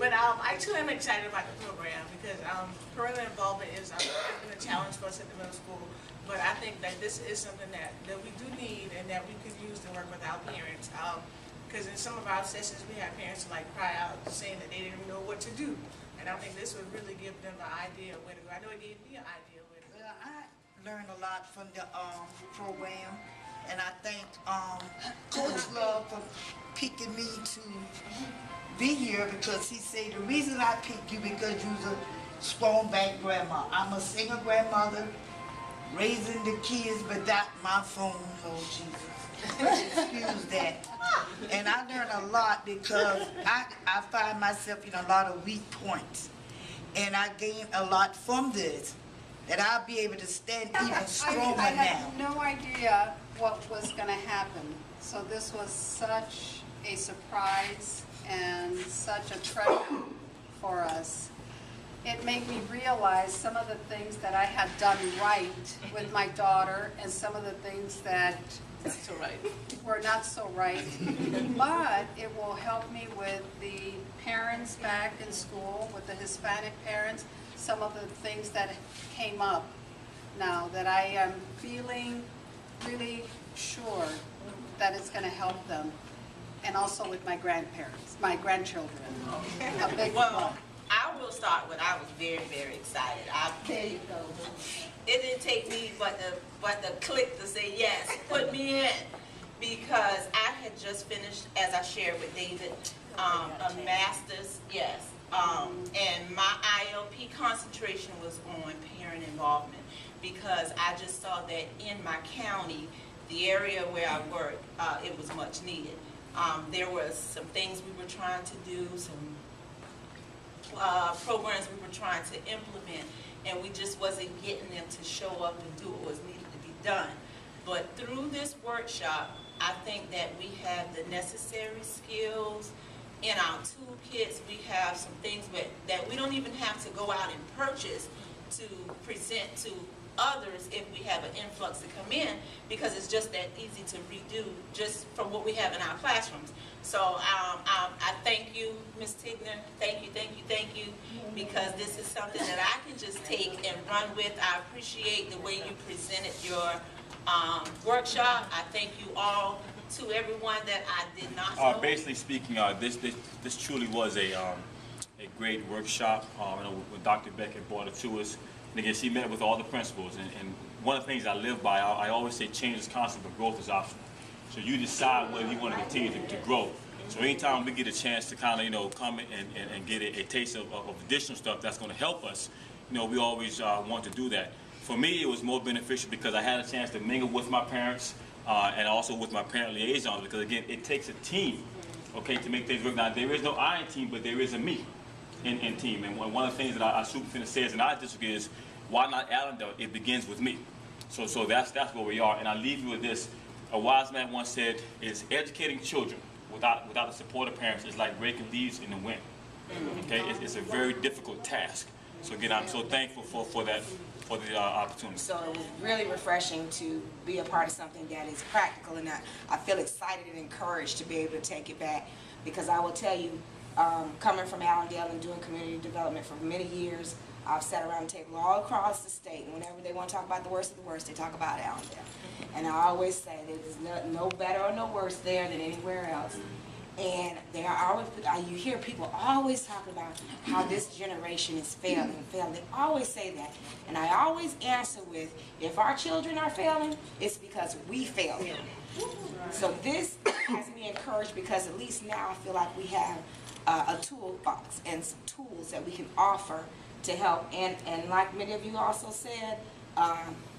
But I too am excited about the program because parental involvement is been a challenge for us at the middle school. But I think that this is something that we do need and that we could use to work with our parents. Because in some of our sessions we had parents like cry out saying that they didn't know what to do. And I think this would really give them an idea of where to go. I know it gave me an idea of where to go. Well, I learned a lot from the program, and I thank Coach Love for picking me to be here because he said the reason I picked you because you're a strong back grandma. I'm a single grandmother raising the kids, but not my phone, Lord Jesus. Excuse that. And I learned a lot because I find myself in a lot of weak points. And I gained a lot from this, that I'll be able to stand even stronger now. I had no idea what was going to happen. So this was such a surprise and such a treasure for us. It made me realize some of the things that I had done right with my daughter and some of the things that were not so right. But it will help me with the parents back in school, with the Hispanic parents, some of the things that came up now that I am feeling really sure that it's going to help them. And also with my grandparents, my grandchildren. A big one. I will start with, I was very, very excited. There you go. It didn't take me but the click to say yes, put me in. Because I had just finished, as I shared with David, a master's, yes. And my ILP concentration was on parent involvement because I just saw that in my county, the area where I work, it was much needed. There was some things we were trying to do, some programs we were trying to implement, and we just wasn't getting them to show up and do what was needed to be done. But through this workshop, I think that we have the necessary skills in our toolkits. We have some things that we don't even have to go out and purchase to present to others if we have an influx to come in, because it's just that easy to redo just from what we have in our classrooms. So I thank you, Ms. Tigner. Thank you, because this is something that I can just take and run with. I appreciate the way you presented your workshop. I thank you all. To everyone that I did not know. Basically speaking, this truly was a great workshop. When Dr. Beckett brought it to us, and again, she met with all the principals. And one of the things I live by, I always say change is constant, but growth is optional. So you decide whether you want to continue to grow. So anytime we get a chance to kind of come and get a taste of additional stuff that's going to help us, we always want to do that. For me, it was more beneficial because I had a chance to mingle with my parents. And also with my parent liaisons, because again, it takes a team, okay, to make things work. Now, there is no I in team, but there is a me in team. And one of the things that our superintendent says in our district is, why not Allendale? It begins with me. So that's where we are. And I leave you with this. A wise man once said, is educating children without the support of parents is like raking leaves in the wind. Okay, it's a very difficult task. So again, I'm so thankful for that. For the opportunity. So it was really refreshing to be a part of something that is practical, and I feel excited and encouraged to be able to take it back, because I will tell you, coming from Allendale and doing community development for many years, I've sat around the table all across the state, and whenever they want to talk about the worst of the worst, they talk about Allendale. And I always say there's no better or no worse there than anywhere else. And they are always, you hear people always talking about how this generation is failing. They always say that. And I always answer with, if our children are failing, it's because we failed them. So this has me encouraged, because at least now I feel like we have a toolbox and some tools that we can offer to help. And like many of you also said,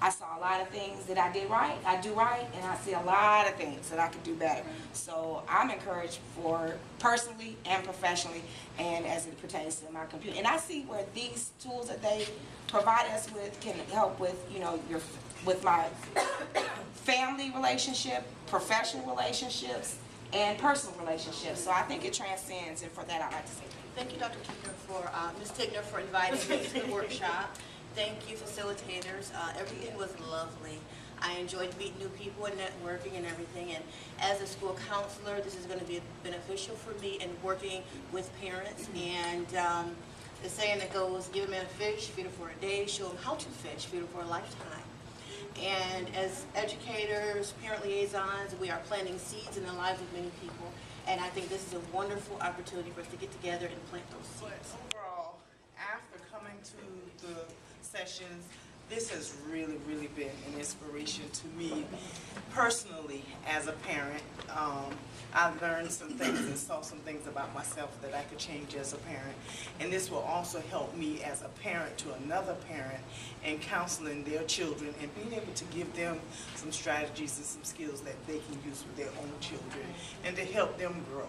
I saw a lot of things that I do right, and I see a lot of things that I could do better. So I'm encouraged for personally and professionally, and as it pertains to my computer. And I see where these tools that they provide us with can help with, with my family relationship, professional relationships, and personal relationships. So I think it transcends, and for that I'd like to say thank you, Dr. Tigner, for Ms. Tigner, for inviting me to the workshop. Thank you, facilitators. Everything was lovely. I enjoyed meeting new people and networking and everything. And as a school counselor, this is going to be beneficial for me in working with parents. And the saying that goes, give a man a fish, feed him for a day, show him how to fish, feed him for a lifetime. And as educators, parent liaisons, we are planting seeds in the lives of many people. And I think this is a wonderful opportunity for us to get together and plant those But seeds. overall, after coming to the sessions, this has really, really been an inspiration to me personally as a parent. I learned some things and saw some things about myself that I could change as a parent. And this will also help me as a parent to another parent in counseling their children and being able to give them some strategies and some skills that they can use with their own children and to help them grow.